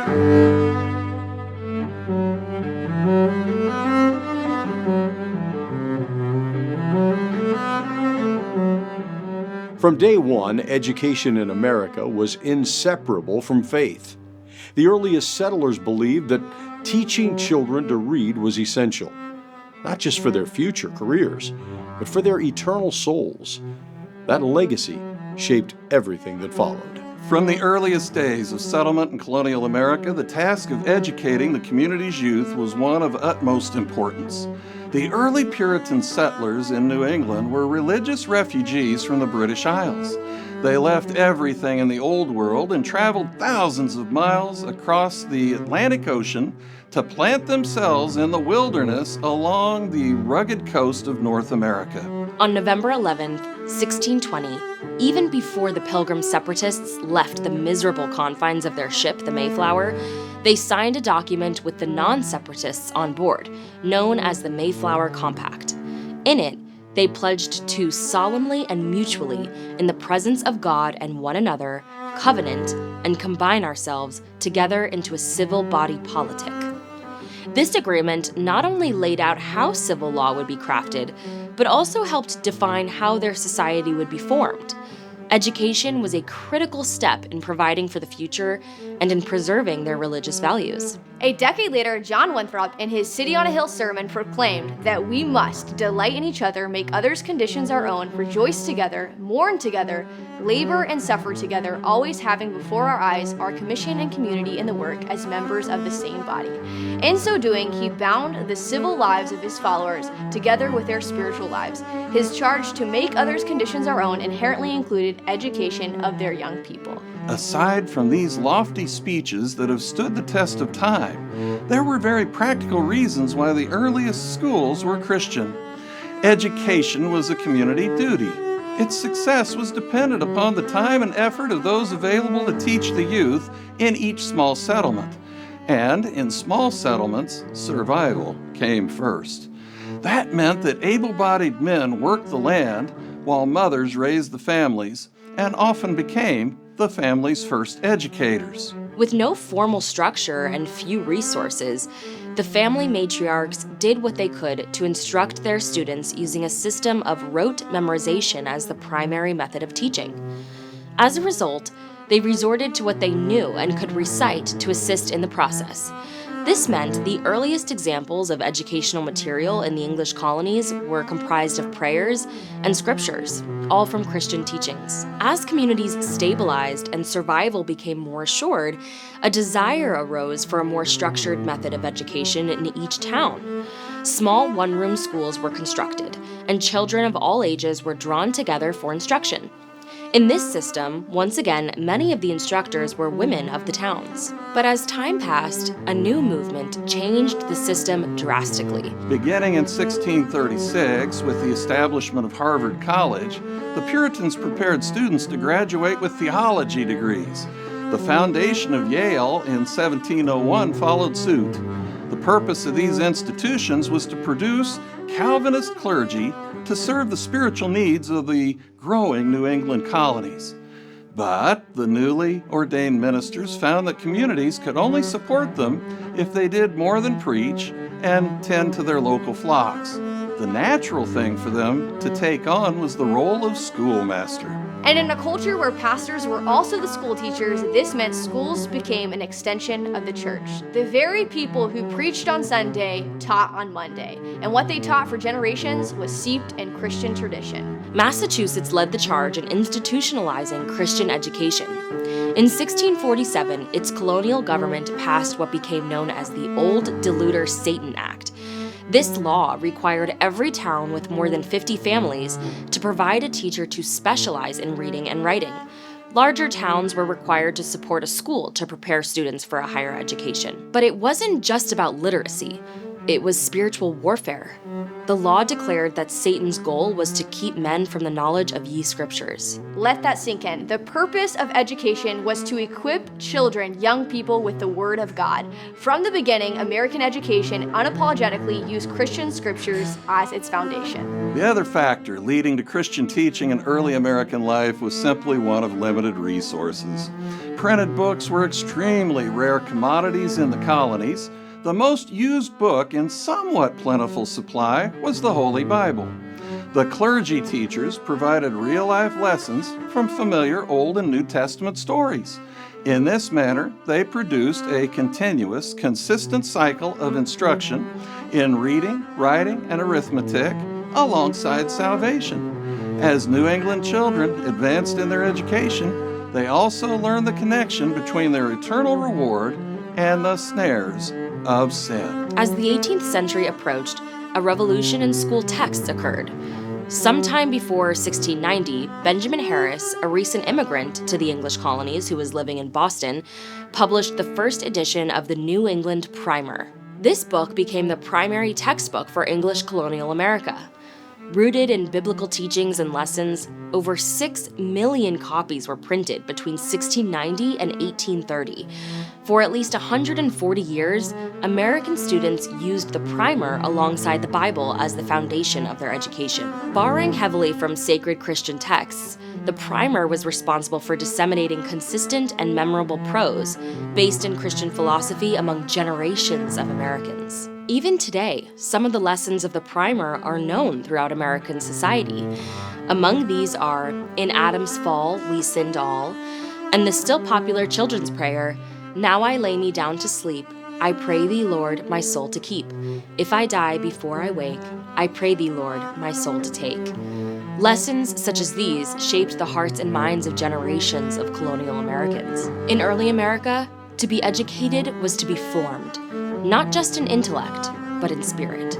From day one, education in America was inseparable from faith. The earliest settlers believed that teaching children to read was essential, not just for their future careers, but for their eternal souls. That legacy shaped everything that followed. From the earliest days of settlement in colonial America, the task of educating the community's youth was one of utmost importance. The early Puritan settlers in New England were religious refugees from the British Isles. They left everything in the Old World and traveled thousands of miles across the Atlantic Ocean to plant themselves in the wilderness along the rugged coast of North America. On November 11th, 1620, even before the Pilgrim separatists left the miserable confines of their ship, the Mayflower, they signed a document with the non-separatists on board, known as the Mayflower Compact. In it, they pledged to solemnly and mutually, in the presence of God and one another, covenant and combine ourselves together into a civil body politic. This agreement not only laid out how civil law would be crafted, but also helped define how their society would be formed. Education was a critical step in providing for the future and in preserving their religious values. A decade later, John Winthrop, in his City on a Hill sermon, proclaimed that we must delight in each other, make others' conditions our own, rejoice together, mourn together, labor and suffer together, always having before our eyes our commission and community in the work as members of the same body. In so doing, he bound the civil lives of his followers together with their spiritual lives. His charge to make others' conditions our own inherently included education of their young people. Aside from these lofty speeches that have stood the test of time, there were very practical reasons why the earliest schools were Christian. Education was a community duty. Its success was dependent upon the time and effort of those available to teach the youth in each small settlement. And in small settlements, survival came first. That meant that able-bodied men worked the land while mothers raised the families and often became the family's first educators. With no formal structure and few resources, the family matriarchs did what they could to instruct their students using a system of rote memorization as the primary method of teaching. As a result, they resorted to what they knew and could recite to assist in the process. This meant the earliest examples of educational material in the English colonies were comprised of prayers and scriptures, all from Christian teachings. As communities stabilized and survival became more assured, a desire arose for a more structured method of education in each town. Small one-room schools were constructed, and children of all ages were drawn together for instruction. In this system, once again, many of the instructors were women of the towns. But as time passed, a new movement changed the system drastically. Beginning in 1636, with the establishment of Harvard College, the Puritans prepared students to graduate with theology degrees. The foundation of Yale in 1701 followed suit. The purpose of these institutions was to produce Calvinist clergy to serve the spiritual needs of the growing New England colonies. But the newly ordained ministers found that communities could only support them if they did more than preach and tend to their local flocks. The natural thing for them to take on was the role of schoolmaster. And in a culture where pastors were also the school teachers, this meant schools became an extension of the church. The very people who preached on Sunday taught on Monday, and what they taught for generations was steeped in Christian tradition. Massachusetts led the charge in institutionalizing Christian education. In 1647, its colonial government passed what became known as the Old Deluder Satan Act. This law required every town with more than 50 families to provide a teacher to specialize in reading and writing. Larger towns were required to support a school to prepare students for a higher education. But it wasn't just about literacy. It was spiritual warfare. The law declared that Satan's goal was to keep men from the knowledge of ye scriptures. Let that sink in. The purpose of education was to equip children, young people, with the Word of God. From the beginning, American education unapologetically used Christian scriptures as its foundation. The other factor leading to Christian teaching in early American life was simply one of limited resources. Printed books were extremely rare commodities in the colonies. The most used book in somewhat plentiful supply was the Holy Bible. The clergy teachers provided real-life lessons from familiar Old and New Testament stories. In this manner, they produced a continuous, consistent cycle of instruction in reading, writing, and arithmetic alongside salvation. As New England children advanced in their education, they also learned the connection between their eternal reward and the snares of sin. As the 18th century approached, a revolution in school texts occurred. Sometime before 1690, Benjamin Harris, a recent immigrant to the English colonies who was living in Boston, published the first edition of the New England Primer. This book became the primary textbook for English colonial America. Rooted in biblical teachings and lessons, over 6 million copies were printed between 1690 and 1830. For at least 140 years, American students used the primer alongside the Bible as the foundation of their education. Borrowing heavily from sacred Christian texts, the primer was responsible for disseminating consistent and memorable prose based in Christian philosophy among generations of Americans. Even today, some of the lessons of the primer are known throughout American society. Among these are In Adam's Fall, We Sinned All, and the still popular children's prayer, Now I lay me down to sleep, I pray thee, Lord, my soul to keep. If I die before I wake, I pray thee, Lord, my soul to take. Lessons such as these shaped the hearts and minds of generations of colonial Americans. In early America, to be educated was to be formed, not just in intellect, but in spirit.